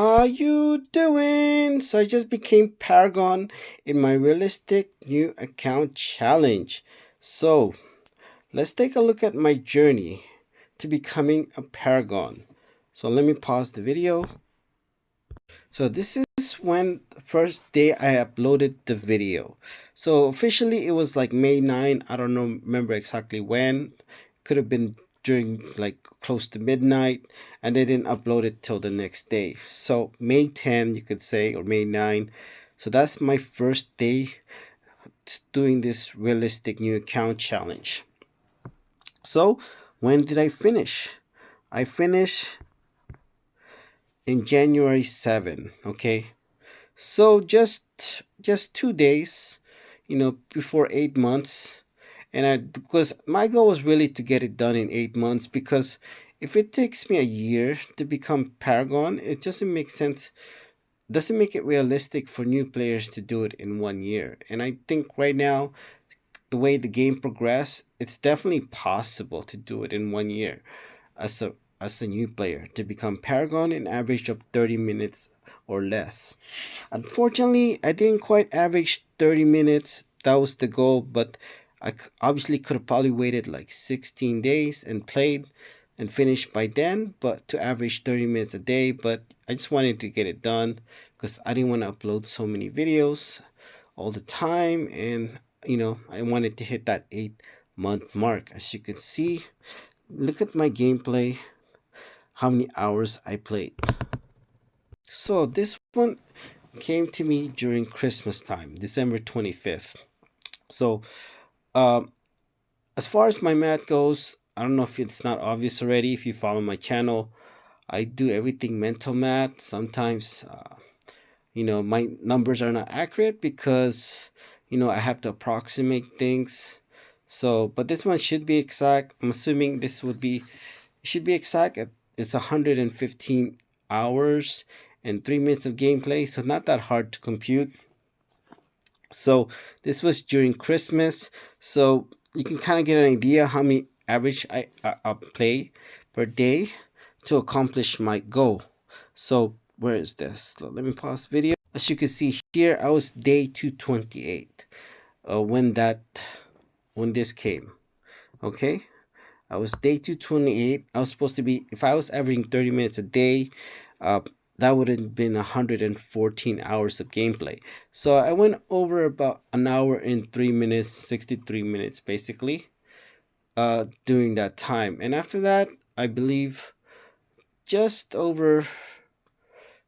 Are you doing? So I just became Paragon in my realistic new account challenge. So let's take a look at my journey to becoming a Paragon. So let me pause the video. So this is when the first day I uploaded the video. So officially it was like May 9. I don't know, remember exactly when. Could have been during like close to midnight, and they didn't upload it till the next day. So May 10, you could say, or May 9. So that's my first day doing this realistic new account challenge. So when did I finish? I finished in January 7, okay? So just 2 days, before 8 months, and I because my goal was really to get it done in 8 months, because if it takes me a year to become Paragon, it doesn't make sense. Doesn't make it realistic for new players to do it in 1 year. And I think right now, the way the game progress, it's definitely possible to do it in 1 year as a new player to become Paragon in average of 30 minutes or less. Unfortunately, I didn't quite average 30 minutes. That was the goal, but obviously could have probably waited like 16 days and played and finished by then, but to average 30 minutes a day. But I just wanted to get it done because I didn't want to upload so many videos all the time, and I wanted to hit that 8 month mark. As you can see, look at my gameplay, how many hours I played. So this one came to me during Christmas time, December 25th. So, um, as far as my math goes, I don't know if it's not obvious already. If you follow my channel, I do everything mental math. Sometimes, my numbers are not accurate because, I have to approximate things. So, but this one should be exact. I'm assuming this would be, should be exact. It's 115 hours and 3 minutes of gameplay. So not that hard to compute. So this was during Christmas. So you can kind of get an idea how many average I play per day to accomplish my goal. So where is this? So let me pause the video. As you can see here, I was day 228 when this came. Okay, I was day 228. I was supposed to be, if I was averaging 30 minutes a day, uh, that would have been 114 hours of gameplay. So I went over about an hour and 3 minutes, 63 minutes basically, during that time. And after that, I believe just over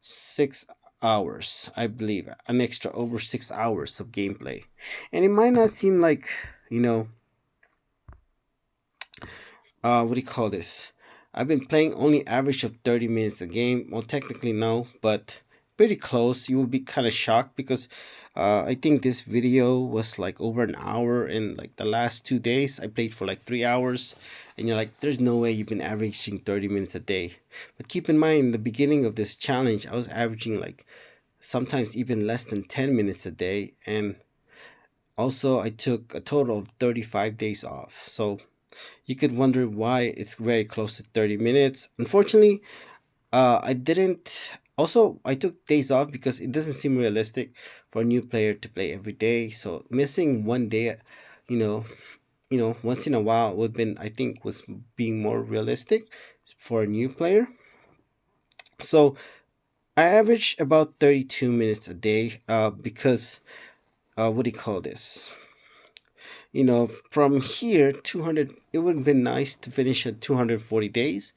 6 hours, I believe, an extra over 6 hours of gameplay. And it might not seem like, you know, what do you call this? I've been playing only average of 30 minutes a game. Well, technically no, but pretty close. You will be kind of shocked because I think this video was like over an hour, and like the last 2 days I played for like 3 hours, and you're like, there's no way you've been averaging 30 minutes a day. But keep in mind, in the beginning of this challenge, I was averaging like sometimes even less than 10 minutes a day, and also I took a total of 35 days off. So you could wonder why it's very close to 30 minutes. Unfortunately, I didn't. Also, I took days off because it doesn't seem realistic for a new player to play every day. So missing one day, you know, once in a while would been, I think, was being more realistic for a new player. So I average about 32 minutes a day, because what do you call this? From here 200, it would have been nice to finish at 240 days,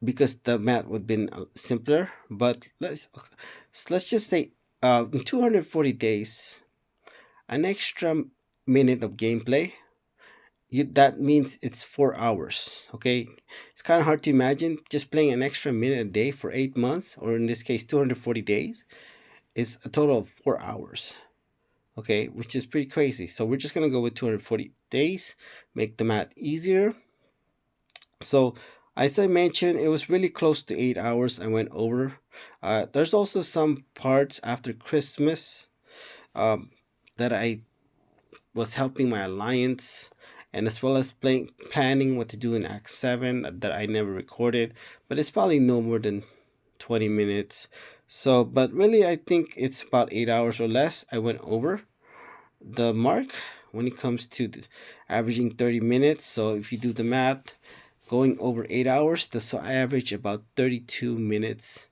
because the math would have been simpler. But let's just say, in 240 days, an extra minute of gameplay, that means it's 4 hours. Okay, it's kind of hard to imagine just playing an extra minute a day for 8 months, or in this case 240 days, is a total of 4 hours. Okay, which is pretty crazy. So we're just gonna go with 240 days, make the math easier. So, as I mentioned, it was really close to 8 hours. I went over. There's also some parts after Christmas, um, that I was helping my alliance, and as well as planning what to do in Act 7 that I never recorded. But it's probably no more than 20 minutes. So, but really, I think it's about 8 hours or less. I went over the mark when it comes to averaging 30 minutes. So, if you do the math, going over 8 hours, so I average about 32 minutes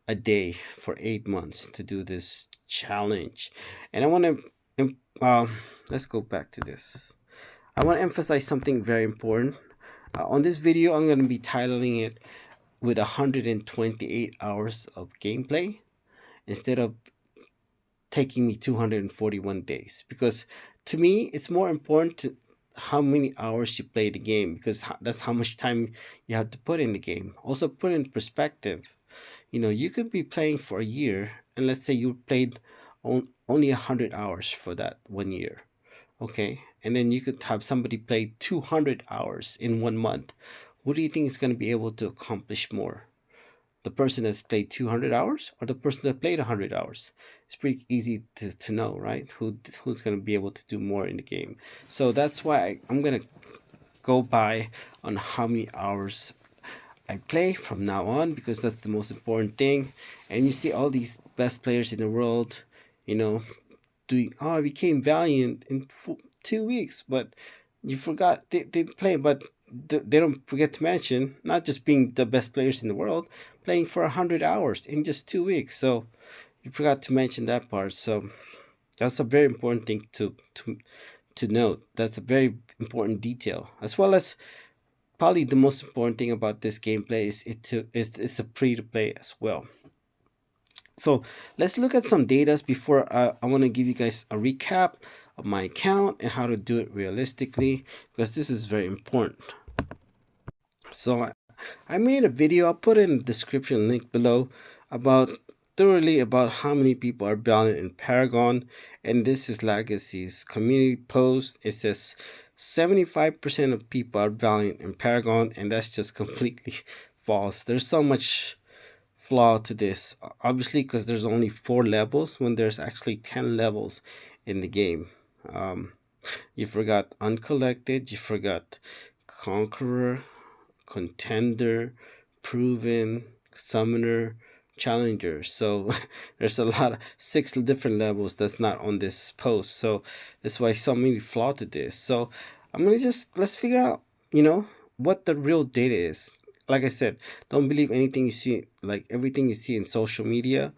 a day for 8 months to do this challenge. And I want to, let's go back to this. I want to emphasize something very important. On this video, I'm going to be titling it with 128 hours of gameplay instead of taking me 241 days, because to me it's more important to how many hours you play the game, because that's how much time you have to put in the game. Also put in perspective, you could be playing for a year, and let's say you played only 100 hours for that 1 year. Okay, and then you could have somebody play 200 hours in 1 month. Who do you think is going to be able to accomplish more? The person that's played 200 hours or the person that played 100 hours? It's pretty easy to know, right? Who's going to be able to do more in the game. So that's why I'm going to go by on how many hours I play from now on, because that's the most important thing. And you see all these best players in the world, you know, doing, oh, I became valiant in 2 weeks, but you forgot they play, but they don't forget to mention not just being the best players in the world, playing for 100 hours in just 2 weeks. So you forgot to mention that part. So that's a very important thing to note. That's a very important detail, as well as probably the most important thing about this gameplay is it's a free to play as well. So let's look at some data before I want to give you guys a recap of my account and how to do it realistically, because this is very important. So I made a video, I'll put in the description link below, about thoroughly about how many people are valiant in Paragon, and this is Legacy's community post. It says 75% of people are valiant in Paragon, and that's just completely false. There's so much flaw to this, obviously, because there's only 4 levels when there's actually 10 levels in the game. You forgot Uncollected, you forgot Conqueror, Contender, Proven, Summoner, Challenger. So there's a lot of 6 different levels that's not on this post. So that's why so many flaw to this. So I'm gonna let's figure out, what the real data is. Like I said, don't believe anything you see, like everything you see in social media,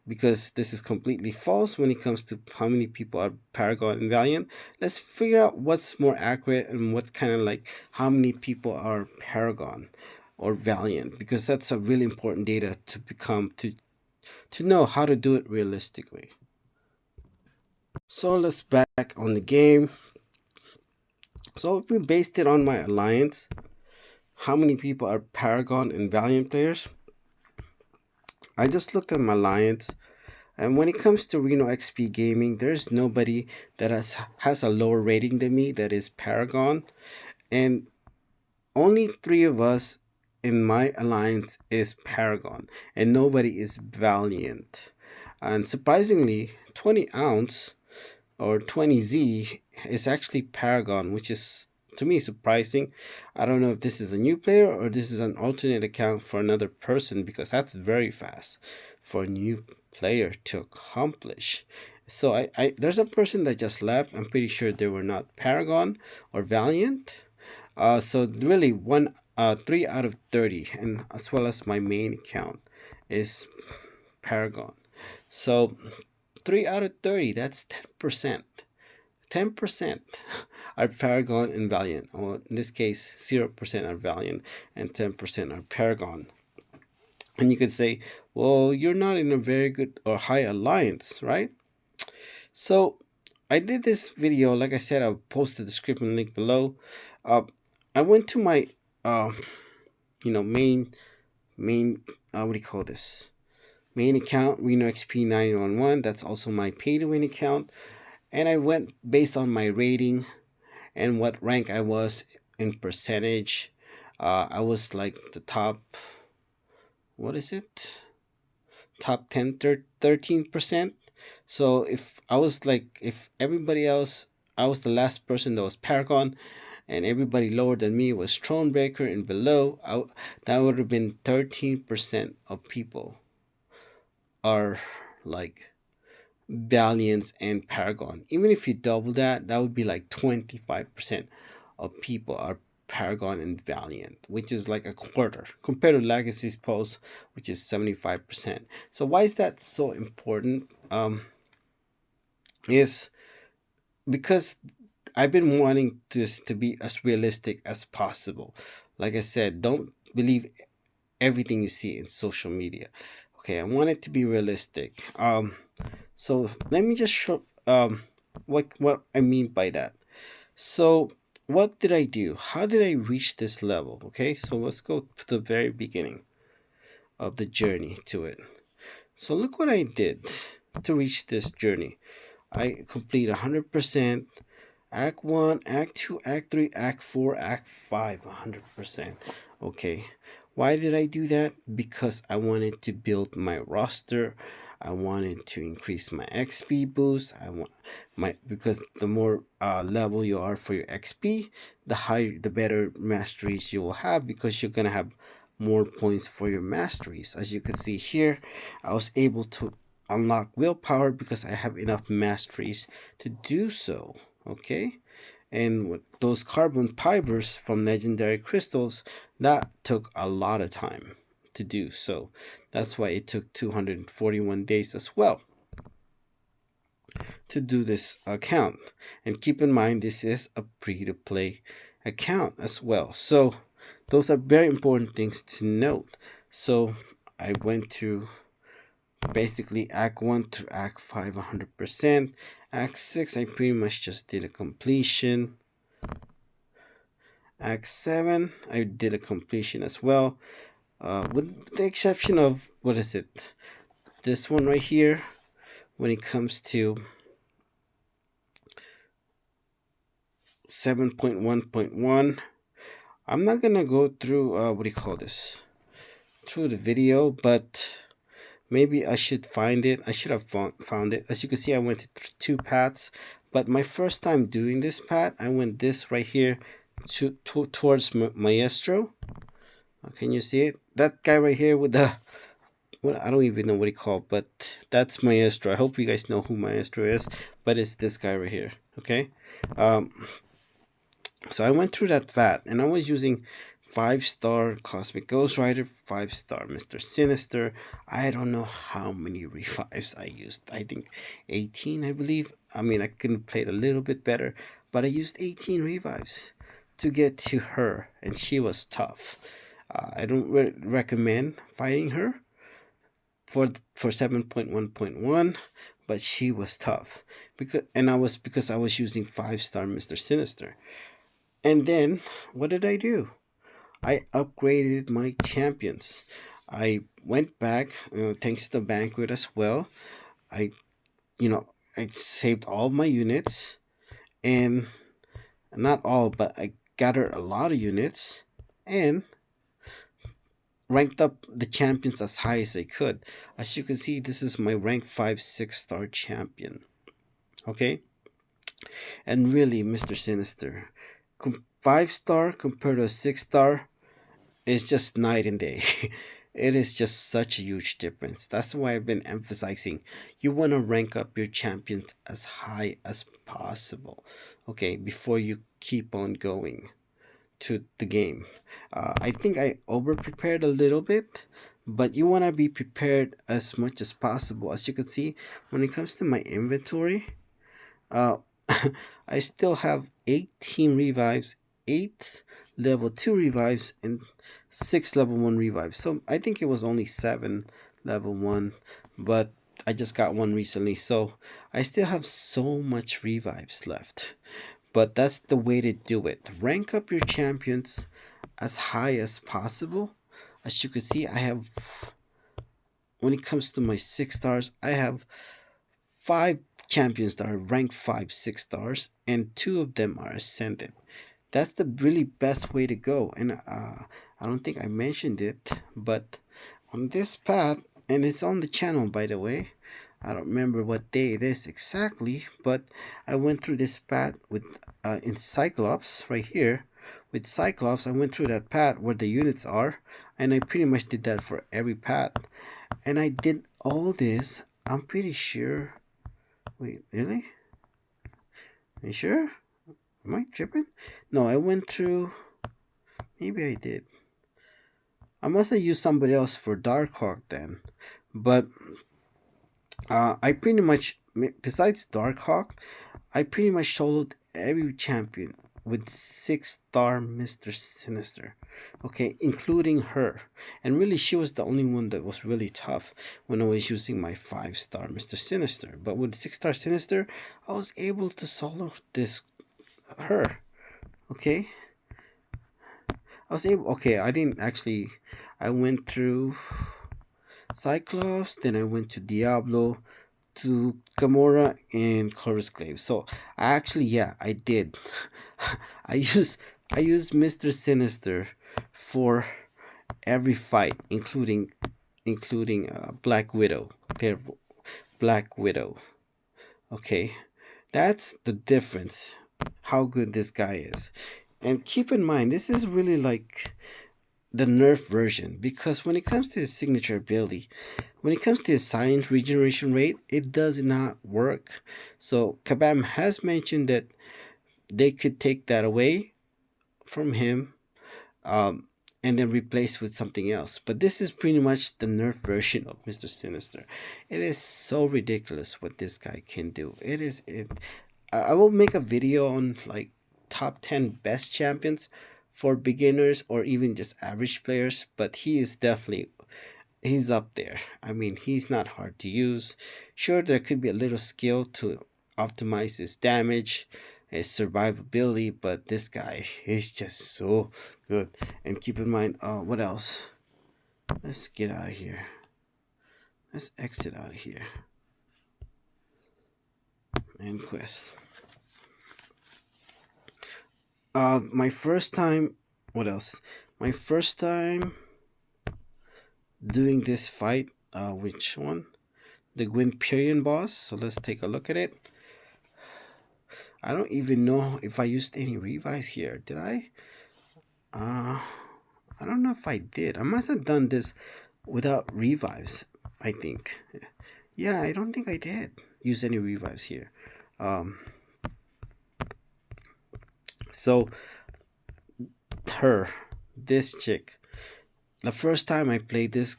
because this is completely false when it comes to how many people are Paragon and Valiant. Let's figure out what's more accurate and what kind of, like, how many people are Paragon or Valiant, because that's a really important data to become to know how to do it realistically. So let's back on the game. So if we based it on my alliance, how many people are Paragon and Valiant players? I just looked at my alliance, and when it comes to Reno XP Gaming, there's nobody that has a lower rating than me that is Paragon, and only 3 of us in my alliance is Paragon, and nobody is Valiant. And surprisingly, 20 ounce or 20Z is actually Paragon, which is to me surprising. I don't know if this is a new player or this is an alternate account for another person, because that's very fast for a new player to accomplish. So I there's a person that just left. I'm pretty sure they were not Paragon or Valiant. So really 3 out of 30, and as well as my main account is Paragon. So 3 out of 30, that's 10%. 10% are Paragon and Valiant, or in this case, 0% are Valiant and 10% are Paragon. And you could say, well, you're not in a very good or high alliance, right? So I did this video, like I said, I'll post the description link below. Uh, I went to my, main, what do you call this? Main account, Reno XP 911. That's also my pay to win account. And I went based on my rating and what rank I was in percentage. I was like the top, what is it? Top 10, 13%. So if I was like, if everybody else, I was the last person that was Paragon, and everybody lower than me was Thronebreaker and below, that would have been 13% of people are like Valiant and Paragon. Even if you double that, that would be like 25% of people are Paragon and Valiant, which is like a quarter compared to Legacy's Pulse, which is 75%. So why is that so important? Is because I've been wanting this to be as realistic as possible. Like I said, don't believe everything you see in social media. Okay, I want it to be realistic. So let me just show what I mean by that. So what did I do? How did I reach this level? Okay, so let's go to the very beginning of the journey to it. So look what I did to reach this journey. I complete 100% Act 1, Act 2, Act 3, Act 4, Act 5, 100%. Okay. Why did I do that? Because I wanted to build my roster. I wanted to increase my XP boost. I want my because the more level you are for your XP, the higher the better masteries you will have because you're gonna have more points for your masteries. As you can see here, I was able to unlock willpower because I have enough masteries to do so. Okay, and with those carbon fibers from legendary crystals, that took a lot of time to do. So that's why it took 241 days as well to do this account. And keep in mind, this is a free to play account as well. So those are very important things to note. So I went to basically Act 1 to Act 5 100%. Act 6, I pretty much just did a completion. Act 7, I did a completion as well. With the exception of, what is it? This one right here, when it comes to 7.1.1. I'm not gonna go through, what do you call this? Through the video, but maybe I should find it. I should have found it. As you can see, I went to two paths, but my first time doing this path, I went this right here towards Maestro. Can you see it? That guy right here with the, well, I don't even know what he called, but that's Maestro. I hope you guys know who Maestro is, but it's this guy right here. Okay, um, so I went through that vat, and I was using 5-star Cosmic Ghost Rider, 5-star Mr. Sinister. I don't know how many revives I used. I think 18, I believe. I mean, I could play it a little bit better, but I used 18 revives to get to her, and she was tough. I don't recommend fighting her for 7.1.1, but she was tough because I was using 5-star Mr. Sinister. And then what did I do? I upgraded my champions. I went back, thanks to the banquet as well. I, you know, I saved all my units, and not all, but I gathered a lot of units, and ranked up the champions as high as I could. As you can see, this is my rank 5 6-star champion. Okay? And really, Mr. Sinister, 5-star compared to a 6-star is just night and day. It is just such a huge difference. That's why I've been emphasizing you want to rank up your champions as high as possible. Okay, before you keep on going to the game. I think I over prepared a little bit, but you want to be prepared as much as possible. As you can see, when it comes to my inventory, uh, I still have 18 revives, 8 level 2 revives, and 6 level 1 revives. So I think it was only 7 level 1, but I just got one recently. So I still have so much revives left. But that's the way to do it. Rank up your champions as high as possible. As you can see, I have, when it comes to my 6-stars, I have 5 champions that are ranked 5 6-stars, and 2 of them are ascended. That's the really best way to go. And I don't think I mentioned it, but on this path, and it's on the channel by the way, I don't remember what day it is exactly, but I went through this path with in Cyclops right here. With Cyclops, I went through that path where the units are, and I pretty much did that for every path. And I did all this. I'm pretty sure. Wait, really? Are you sure? Am I tripping? No, I went through. Maybe I did. I must have used somebody else for Darkhawk then. But I pretty much, besides Darkhawk, I pretty much soloed every champion with 6-star Mr. Sinister. Okay, including her. And really, she was the only one that was really tough when I was using my 5-star Mr. Sinister. But with 6-star Sinister, I was able to solo this her. Okay, I was able. Okay, I didn't actually. I went through Cyclops, then I went to Diablo, to Gamora and Chorus Clave. So I actually, yeah, I did. I used I used Mr. Sinister for every fight, including Black Widow. Okay, Black Widow. Okay, that's the difference. How good this guy is. And keep in mind, this is really like the nerf version because when it comes to his signature ability, when it comes to his science regeneration rate, it does not work. So Kabam has mentioned that they could take that away from him, um, and then replace with something else. But this is pretty much the nerf version of Mr. Sinister. It is so ridiculous what this guy can do. It is it. I will make a video on like top 10 best champions for beginners or even just average players, but he is definitely he's up there. I mean, he's not hard to use. Sure, there could be a little skill to optimize his damage, his survivability, but this guy is just so good. And keep in mind, what else? Let's get out of here. Let's exit out of here. And quest. My first time. What else? My first time doing this fight. Which one? The Gwynperian boss. So let's take a look at it. I don't even know if I used any revives here. Did I? Uh, I don't know if I did. I must have done this without revives, I think. Yeah, I don't think I did use any revives here. Um, so, her, this chick, the first time I played this,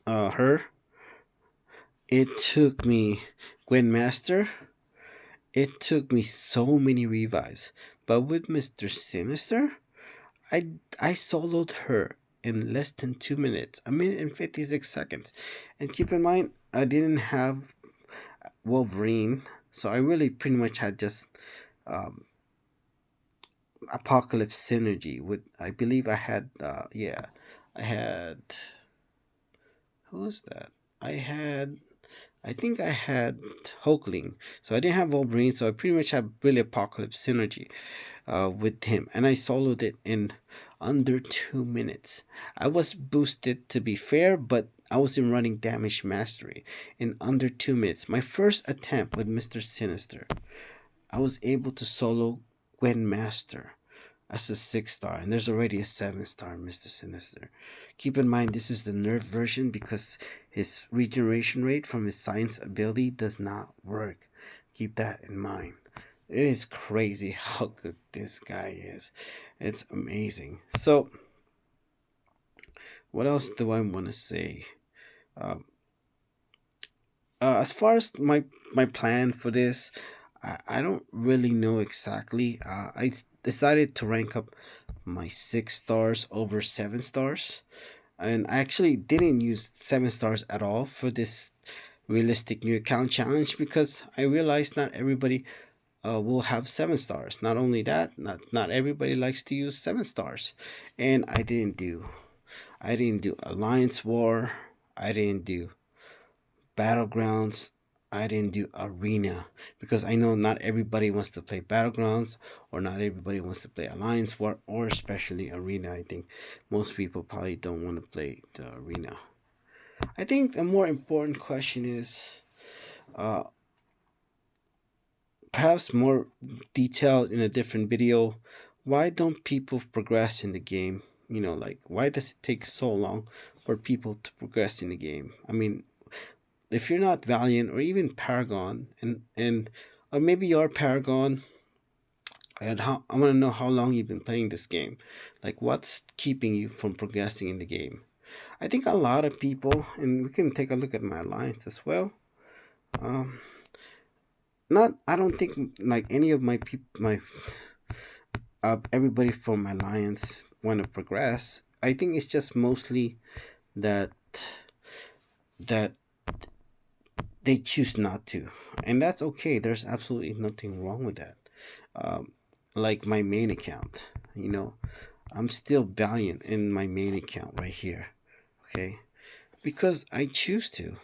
her, it took me, Gwen Master, it took me so many revives. But with Mr. Sinister, I soloed her in less than 2 minutes, a minute and 56 seconds. And keep in mind, I didn't have Wolverine, so I really pretty much had just um, Apocalypse synergy. With I believe I had yeah, I had who was that? I had I think I had Hulkling, so I didn't have Wolverine, so I pretty much had really Apocalypse synergy with him, and I soloed it in under 2 minutes. I was boosted to be fair, but I was in running damage mastery in under 2 minutes. My first attempt with Mr. Sinister, I was able to solo Gwen Master as a 6-star, and there's already a 7-star Mr. Sinister. Keep in mind, this is the nerf version because his regeneration rate from his science ability does not work. Keep that in mind. It is crazy how good this guy is. It's amazing. So, what else do I want to say? Um, as far as my plan for this, I don't really know exactly. Decided to rank up my 6 stars over 7 stars, and I actually didn't use 7 stars at all for this realistic new account challenge because I realized not everybody will have 7 stars. Not only that, not everybody likes to use 7 stars, and I didn't do Alliance War. I didn't do Battlegrounds. I didn't do Arena because I know not everybody wants to play Battlegrounds or not everybody wants to play Alliance War or especially Arena. I think most people probably don't want to play the Arena. I think a more important question is Uh, Perhaps more detailed in a different video. Why don't people progress in the game? Like, why does it take so long for people to progress in the game? I mean, if you're not Valiant or even Paragon, and or maybe you're Paragon, and how I want to know how long you've been playing this game. Like, what's keeping you from progressing in the game? I think a lot of people, and we can take a look at my alliance as well. Um, Not, I don't think like any of my people, my everybody from my alliance want to progress. I think it's just mostly that that they choose not to, and that's okay. There's absolutely nothing wrong with that. Um, like my main account, I'm still valiant in my main account right here. Okay, because I choose to.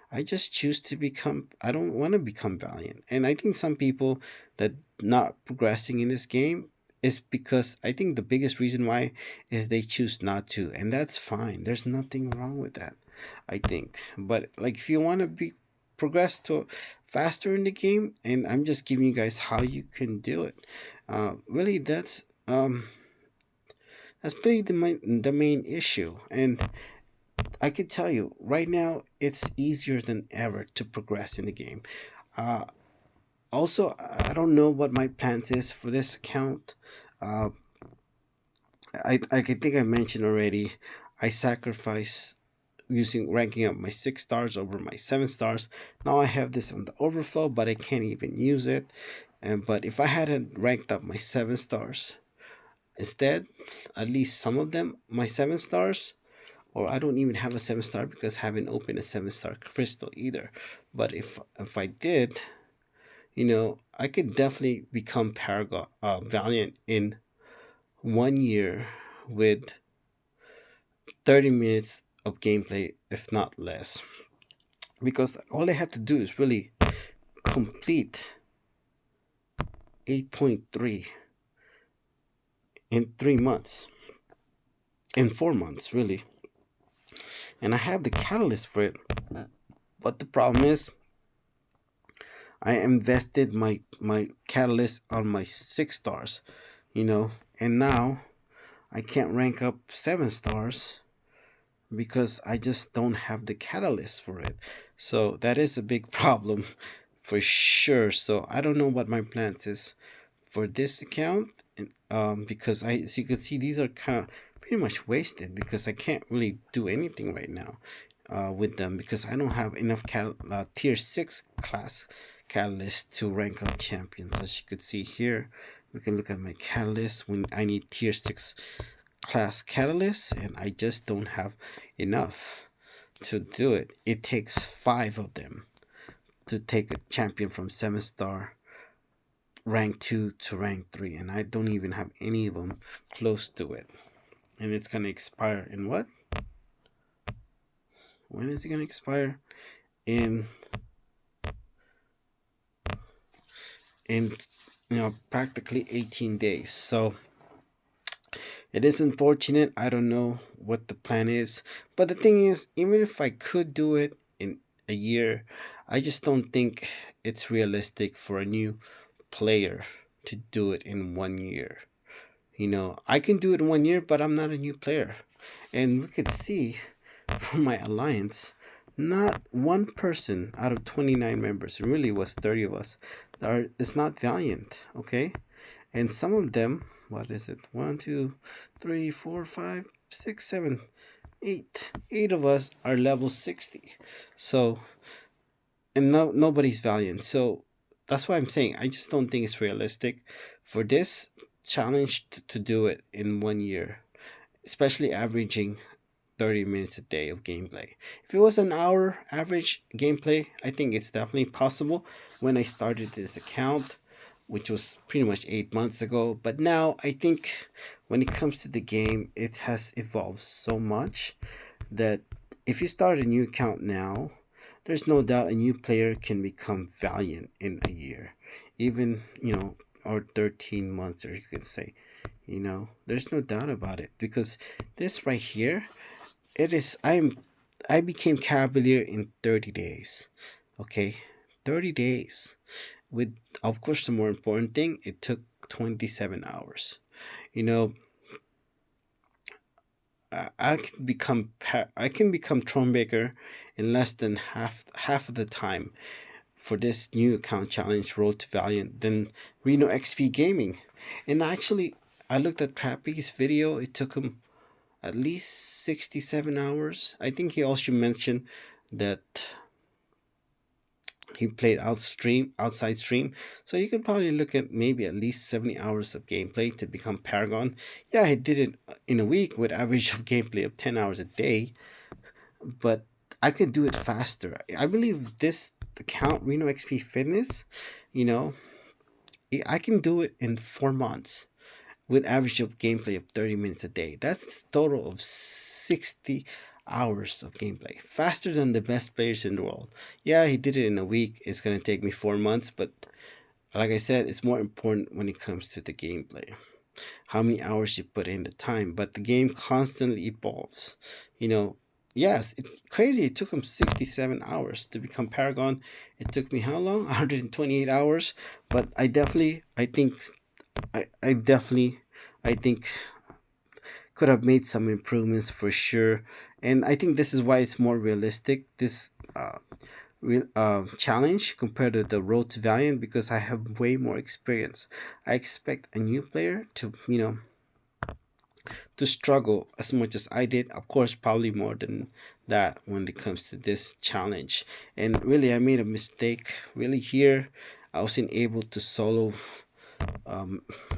I just choose to become. I don't want to become valiant, and I think some people that not progressing in this game is because I think the biggest reason why is they choose not to, and that's fine. There's nothing wrong with that. I think, but like if you want to be progress to faster in the game, and I'm just giving you guys how you can do it. Really, that's really the main issue, and I can tell you right now, it's easier than ever to progress in the game. Uh, Also, I don't know what my plans is for this account. Uh, I think I mentioned already. I sacrifice using ranking up my 6 stars over my 7 stars. Now I have this on the overflow, but I can't even use it. And but if I hadn't ranked up my 7 stars instead, at least some of them, my 7 stars, or I don't even have a 7 star because I haven't opened a 7 star crystal either. But if I did, I could definitely become Paragon Valiant in 1 year with 30 minutes of gameplay, if not less. Because all I have to do is really complete 8.3 in 3 months, in 4 months, really. And I have the catalyst for it. But the problem is, I invested my catalyst on my 6 stars, and now I can't rank up 7 stars because I just don't have the catalyst for it. So that is a big problem for sure. So I don't know what my plans is for this account, and because as you can see, these are kind of pretty much wasted because I can't really do anything right now with them because I don't have enough tier 6 class catalyst to rank up champions. As you could see here, we can look at my catalyst when I need tier 6 class catalyst, and I just don't have enough to do it. It takes 5 of them to take a champion from 7 star rank 2 to rank 3, and I don't even have any of them close to it. And it's gonna expire in what? When is it gonna expire? In in practically 18 days. So it is unfortunate. I don't know what the plan is, but the thing is, even if I could do it in a year, I just don't think it's realistic for a new player to do it in 1 year. I can do it in 1 year, but I'm not a new player. And we could see from my alliance, not one person out of 29 members, it really was 30 of us, is not valiant, okay? And some of them, what is it? One, two, three, four, five, six, seven, eight. Eight of us are level 60. So, and nobody's valiant. So that's why I'm saying I just don't think it's realistic for this challenge to do it in 1 year, especially averaging 30 minutes a day of gameplay. If it was an hour average gameplay, I think it's definitely possible when I started this account, which was pretty much 8 months ago. But now I think when it comes to the game, it has evolved so much that if you start a new account now, there's no doubt a new player can become valiant in a year, even, or 13 months, or you could say, there's no doubt about it because this right here, I became Cavalier in 30 days. Okay? 30 days. With, of course, the more important thing, it took 27 hours. You know, I can become Thronebreaker in less than half of the time for this new account challenge Road to Valiant than Reno XP Gaming. And actually, I looked at Trappy's video. It took him at least 67 hours. I think he also mentioned that he played outside stream. So you can probably look at maybe at least 70 hours of gameplay to become Paragon. Yeah, he did it in a week with average of gameplay of 10 hours a day, but I could do it faster. I believe this account, Reno XP Fitness, you know, I can do it in 4 months with average of gameplay of 30 minutes a day. That's a total of 60 hours of gameplay. Faster than the best players in the world. Yeah, he did it in a week. It's going to take me 4 months, but like I said, it's more important when it comes to the gameplay. How many hours you put in the time, but the game constantly evolves. You know, yes, it's crazy. It took him 67 hours to become Paragon. It took me how long? 128 hours. But I definitely, I think could have made some improvements for sure. And I think this is why it's more realistic. This challenge compared to the Road to Valiant because I have way more experience. I expect a new player to to struggle as much as I did. Of course, probably more than that when it comes to this challenge. And really, I made a mistake. Really, here I wasn't able to solo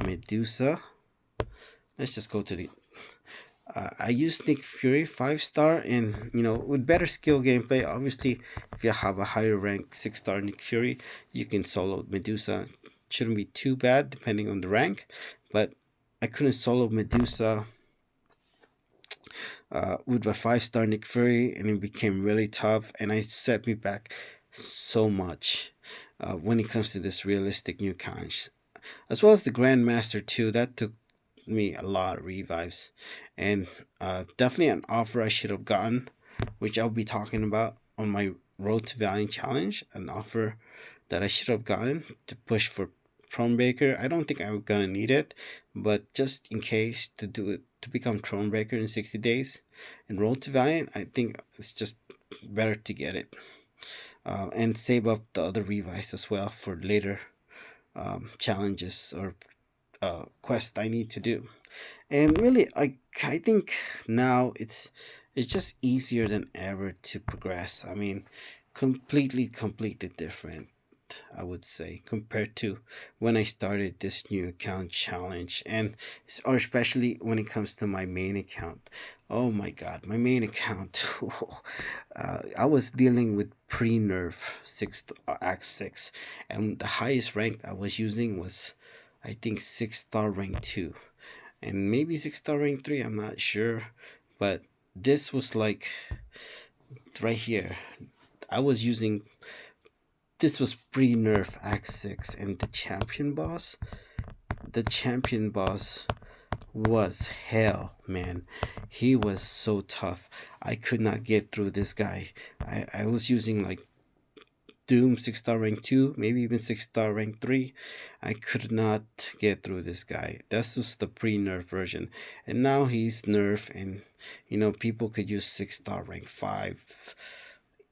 Medusa. Let's just go to the. I used Nick Fury 5 star, and with better skill gameplay. Obviously, if you have a higher rank 6 star Nick Fury, you can solo Medusa. Shouldn't be too bad depending on the rank, but I couldn't solo Medusa with my 5 star Nick Fury, and it became really tough, and it set me back so much when it comes to this realistic new challenge, as well as the Grandmaster too. That took me a lot of revives, and definitely an offer I should have gotten, which I'll be talking about on my Road to Valiant challenge. An offer that I should have gotten to push for Thronebreaker. I don't think I'm gonna need it, but just in case to do it to become Thronebreaker in 60 days and Road to Valiant, I think it's just better to get it and save up the other revives as well for later challenges or quests I need to do. And really, I think now it's just easier than ever to progress. I mean, completely different, I would say, compared to when I started this new account challenge, and or especially when it comes to my main account. Oh my God, my main account. I was dealing with pre-nerf six Act 6, and the highest rank I was using was, I think, 6 star rank 2, and maybe 6 star rank 3. I'm not sure, but this was like right here. I was using This was pre-nerf Act 6, and the champion boss was hell, man. He was so tough. I could not get through this guy. I was using like Doom 6 star rank 2, maybe even 6 star rank 3. I could not get through this guy. This was the pre-nerf version. And now he's nerf, and people could use 6 star rank 5,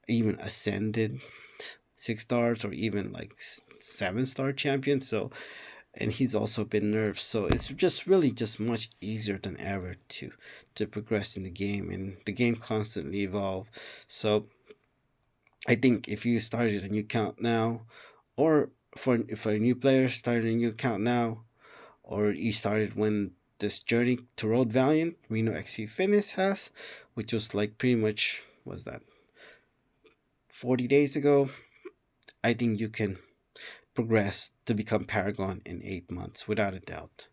even ascended 6 stars, or even like 7 star champion. So, and he's also been nerfed, so it's just really just much easier than ever to progress in the game, and the game constantly evolve. So I think if you started a new account now, or for a new player started a new account now, or you started when this journey to Road Valiant Reno XP Fitness has, which was like pretty much, was that 40 days ago, I think you can progress to become Paragon in 8 months without a doubt.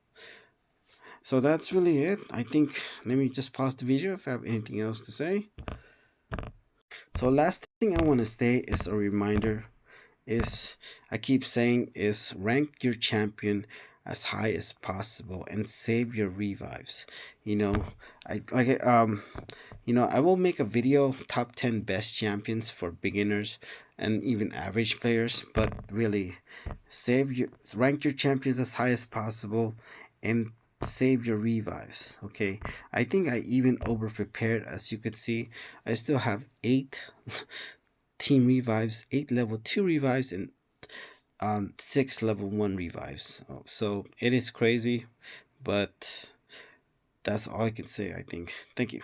So that's really it. I think, let me just pause the video if I have anything else to say. So last thing I want to say is a reminder, is I keep saying, is rank your champion as high as possible and save your revives. You know, I like it. I will make a video top 10 best champions for beginners and even average players, but really rank your champions as high as possible and save your revives. Okay, I think I even over prepared. As you could see, I still have 8 team revives, 8 level 2 revives, and 6 level 1 revives. So it is crazy, but that's all I can say, I think. Thank you.